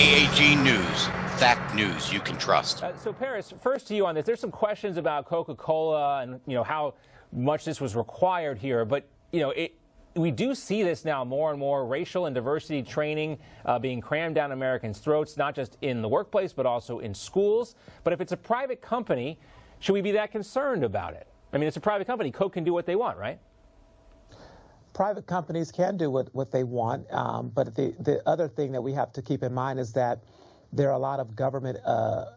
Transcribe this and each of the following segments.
A.A.G. News. Fact news you can trust. So, Paris, first to you on this. There's some questions about Coca-Cola and, how much this was required here. But, we do see this now more and more, racial and diversity training being crammed down Americans' throats, not just in the workplace, but also in schools. But if it's a private company, should we be that concerned about it? I mean, it's a private company. Coke can do what they want, right? Private companies can do what they want, but the other thing that we have to keep in mind is that there are a lot of government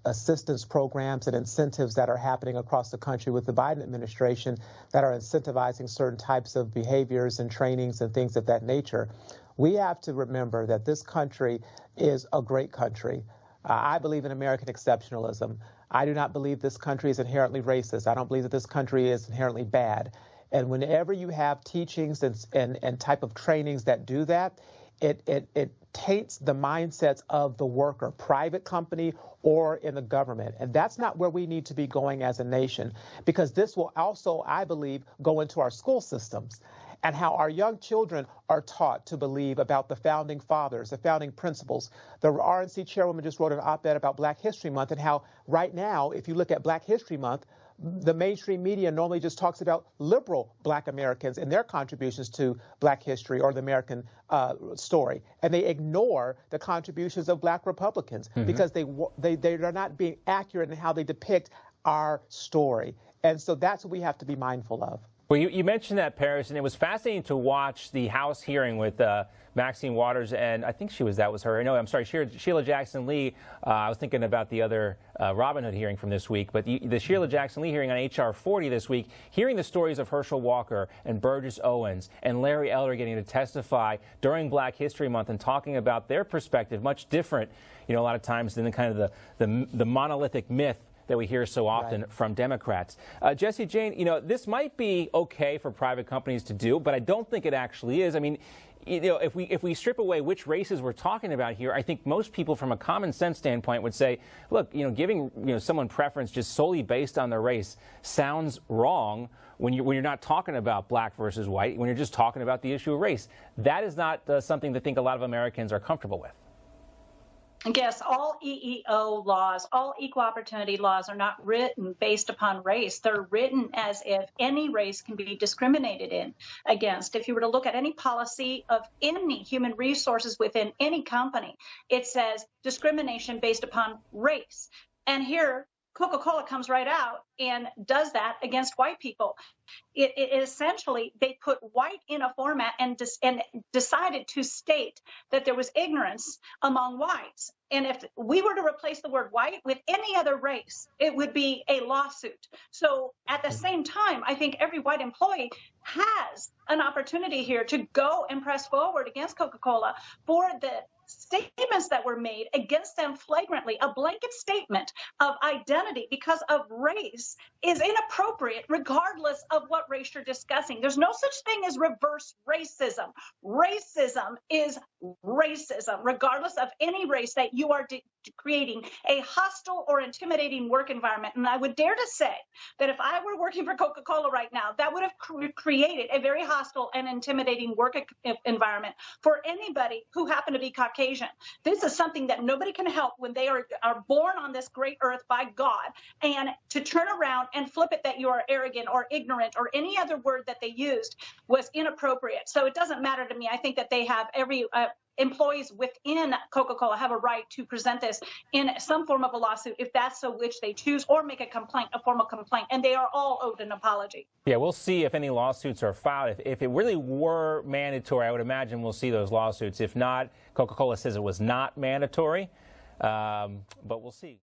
assistance programs and incentives that are happening across the country with the Biden administration that are incentivizing certain types of behaviors and trainings and things of that nature. We have to remember that this country is a great country. I believe in American exceptionalism. I do not believe this country is inherently racist. I don't believe that this country is inherently bad. And whenever you have teachings and type of trainings that do that, it taints the mindsets of the worker, private company or in the government. And that's not where we need to be going as a nation, because this will also, I believe, go into our school systems and how our young children are taught to believe about the founding fathers, the founding principles. The RNC chairwoman just wrote an op-ed about Black History Month and how right now, if you look at Black History Month, the mainstream media normally just talks about liberal Black Americans and their contributions to Black history or the American story. And they ignore the contributions of Black Republicans because they are not being accurate in how they depict our story. And so that's what we have to be mindful of. Well, you mentioned that, Paris, and it was fascinating to watch the House hearing with Maxine Waters, and I think that was her. No, I'm sorry, Sheila Jackson Lee. I was thinking about the other Robin Hood hearing from this week, but the Sheila Jackson Lee hearing on H.R. 40 this week, hearing the stories of Herschel Walker and Burgess Owens and Larry Elder getting to testify during Black History Month and talking about their perspective, much different, a lot of times than the kind of the monolithic myth that we hear so often from Democrats. Jesse Jane, this might be okay for private companies to do, but I don't think it actually is. I mean, if we strip away which races we're talking about here, I think most people from a common sense standpoint would say, look, giving someone preference just solely based on their race sounds wrong when you're not talking about black versus white, when you're just talking about the issue of race. That is not something that I think a lot of Americans are comfortable with. Yes, all EEO laws, all equal opportunity laws are not written based upon race. They're written as if any race can be discriminated against. If you were to look at any policy of any human resources within any company, it says discrimination based upon race. And here, Coca-Cola comes right out and does that against white people. It essentially, they put white in a format and decided to state that there was ignorance among whites. And if we were to replace the word white with any other race, it would be a lawsuit. So at the same time, I think every white employee has an opportunity here to go and press forward against Coca-Cola for the statements that were made against them flagrantly. A blanket statement of identity because of race is inappropriate regardless of what race you're discussing. There's no such thing as reverse racism. Racism is racism, regardless of any race that you are creating a hostile or intimidating work environment. And I would dare to say that if I were working for Coca-Cola right now, that would have created a very hostile and intimidating work environment for anybody who happened to be Caucasian. This is something that nobody can help when they are born on this great earth by God, and to turn around and flip it that you are arrogant or ignorant or any other word that they used was inappropriate. So it doesn't matter to me. I think that they have every employees within Coca-Cola have a right to present this in some form of a lawsuit if that's so which they choose, or make a complaint, a formal complaint, and they are all owed an apology. Yeah, we'll see if any lawsuits are filed. If it really were mandatory, I would imagine we'll see those lawsuits. If not, Coca-Cola says it was not mandatory, but we'll see.